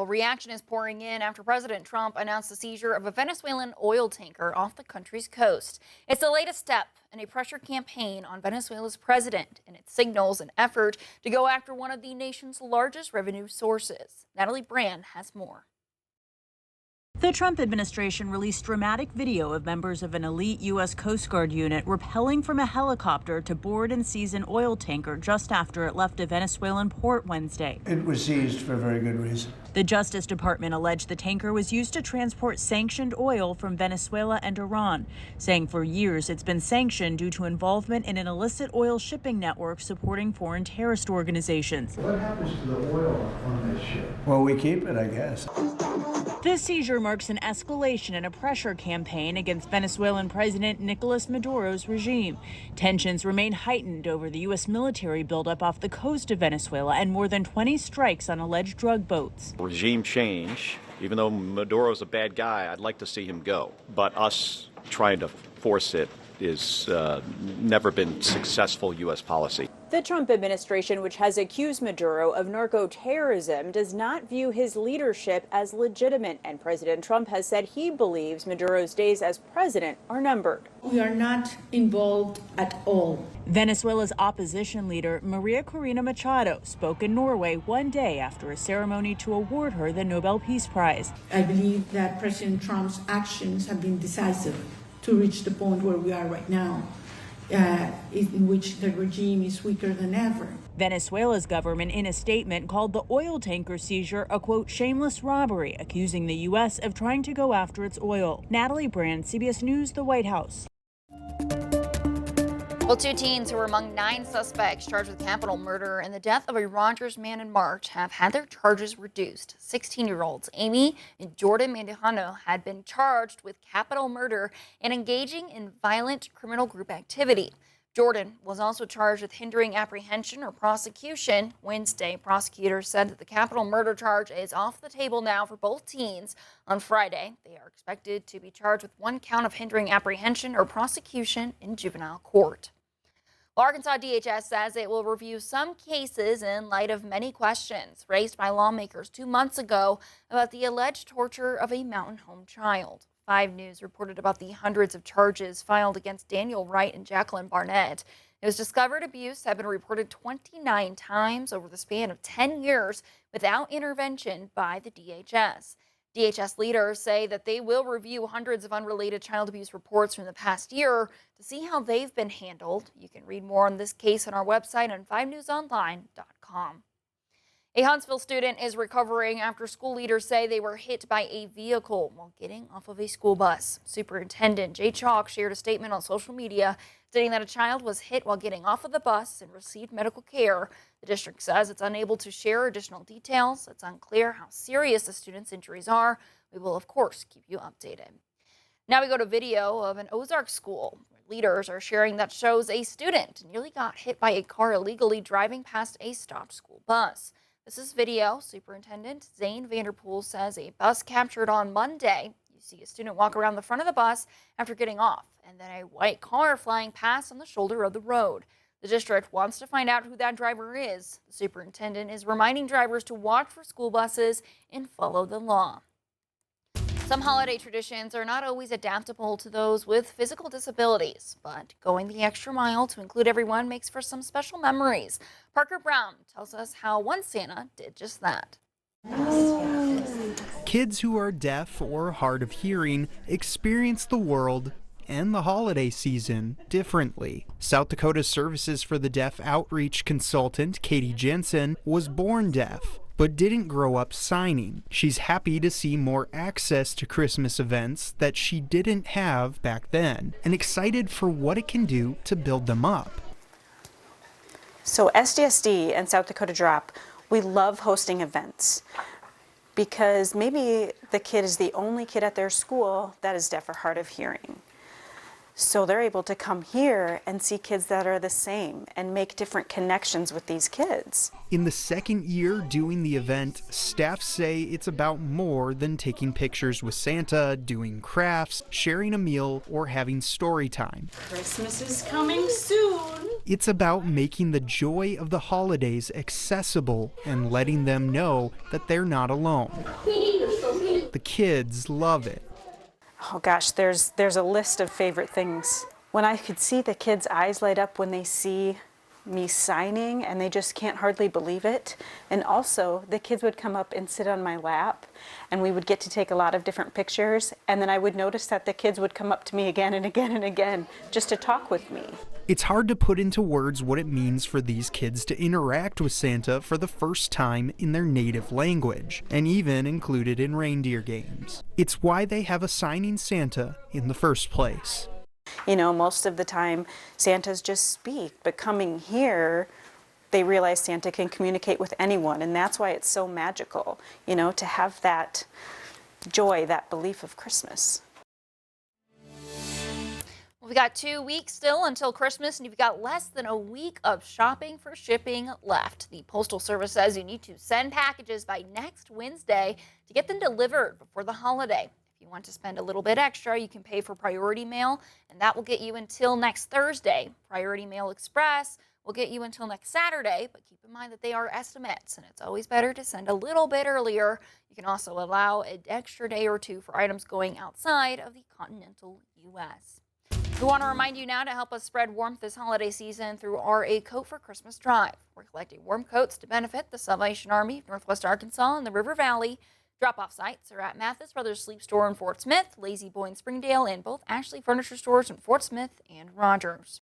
Well, reaction is pouring in after President Trump announced the seizure of a Venezuelan oil tanker off the country's coast. It's the latest step in a pressure campaign on Venezuela's president, and it signals an effort to go after one of the nation's largest revenue sources. Natalie Brand has more. The Trump administration released dramatic video of members of an elite U.S. Coast Guard unit rappelling from a helicopter to board and seize an oil tanker just after it left a Venezuelan port Wednesday. It was seized for a very good reason. The Justice Department alleged the tanker was used to transport sanctioned oil from Venezuela and Iran, saying for years it's been sanctioned due to involvement in an illicit oil shipping network supporting foreign terrorist organizations. What happens to the oil on this ship? Well, we keep it, I guess. This seizure marks an escalation in a pressure campaign against Venezuelan President Nicolas Maduro's regime. Tensions remain heightened over the U.S. military buildup off the coast of Venezuela and more than 20 strikes on alleged drug boats. Regime change, even though Maduro's a bad guy, I'd like to see him go. But us trying to force it is never been successful U.S. policy. The Trump administration, which has accused Maduro of narco-terrorism, does not view his leadership as legitimate, and President Trump has said he believes Maduro's days as president are numbered. We are not involved at all. Venezuela's opposition leader, Maria Corina Machado, spoke in Norway one day after a ceremony to award her the Nobel Peace Prize. I believe that President Trump's actions have been decisive to reach the point where we are right now, in which the regime is weaker than ever. Venezuela's government, in a statement, called the oil tanker seizure a, quote, shameless robbery, accusing the U.S. of trying to go after its oil. Natalie Brand, CBS News, the White House. Well, two teens who were among 9 suspects charged with capital murder and the death of a Rogers man in March have had their charges reduced. 16-year-olds Amy and Jordan Mandujano had been charged with capital murder and engaging in violent criminal group activity. Jordan was also charged with hindering apprehension or prosecution. Wednesday, prosecutors said that the capital murder charge is off the table now for both teens. On Friday, they are expected to be charged with 1 count of hindering apprehension or prosecution in juvenile court. Arkansas DHS says it will review some cases in light of many questions raised by lawmakers 2 months ago about the alleged torture of a Mountain Home child. 5 News reported about the hundreds of charges filed against Daniel Wright and Jacqueline Barnett. It was discovered abuse had been reported 29 times over the span of 10 years without intervention by the DHS. DHS leaders say that they will review hundreds of unrelated child abuse reports from the past year to see how they've been handled. You can read more on this case on our website on 5newsonline.com. A Huntsville student is recovering after school leaders say they were hit by a vehicle while getting off of a school bus. Superintendent Jay Chalk shared a statement on social media stating that a child was hit while getting off of the bus and received medical care. The district says it's unable to share additional details. It's unclear how serious the student's injuries are. We will, of course, keep you updated. Now we go to video of an Ozark school. Leaders are sharing that shows a student nearly got hit by a car illegally driving past a stopped school bus. This is video. Superintendent Zane Vanderpool says a bus captured on Monday. You see a student walk around the front of the bus after getting off, and then a white car flying past on the shoulder of the road. The district wants to find out who that driver is. The superintendent is reminding drivers to watch for school buses and follow the law. Some holiday traditions are not always adaptable to those with physical disabilities, but going the extra mile to include everyone makes for some special memories. Parker Brown tells us how one Santa did just that. Kids who are deaf or hard of hearing experience the world and the holiday season differently. South Dakota Services for the Deaf outreach consultant Katie Jensen was born deaf, but didn't grow up signing. She's happy to see more access to Christmas events that she didn't have back then, and excited for what it can do to build them up. So SDSD and South Dakota Drop, we love hosting events because maybe the kid is the only kid at their school that is deaf or hard of hearing. So they're able to come here and see kids that are the same and make different connections with these kids. In the second year doing the event, staff say it's about more than taking pictures with Santa, doing crafts, sharing a meal, or having story time. Christmas is coming soon. It's about making the joy of the holidays accessible and letting them know that they're not alone. The kids love it. Oh gosh, there's a list of favorite things. When I could see the kids' eyes light up when they see me signing and they just can't hardly believe it. And also the kids would come up and sit on my lap and we would get to take a lot of different pictures, and then I would notice that the kids would come up to me again and again and again just to talk with me. It's hard to put into words what it means for these kids to interact with Santa for the first time in their native language, and even included in reindeer games. It's why they have a signing Santa in the first place. You know, most of the time Santas just speak, but coming here, they realize Santa can communicate with anyone, and that's why it's so magical, you know, to have that joy, that belief of Christmas. Well, we got 2 weeks still until Christmas, and you've got less than a week of shopping for shipping left. The Postal Service says you need to send packages by next Wednesday to get them delivered before the holiday. If you want to spend a little bit extra, you can pay for Priority Mail, and that will get you until next Thursday. Priority Mail Express will get you until next Saturday, but keep in mind that they are estimates, and it's always better to send a little bit earlier. You can also allow an extra day or two for items going outside of the continental U.S. We want to remind you now to help us spread warmth this holiday season through our A Coat for Christmas drive. We're collecting warm coats to benefit the Salvation Army of Northwest Arkansas and the River Valley. Drop-off sites are at Mathis Brothers Sleep Store in Fort Smith, Lazy Boy in Springdale, and both Ashley Furniture Stores in Fort Smith and Rogers.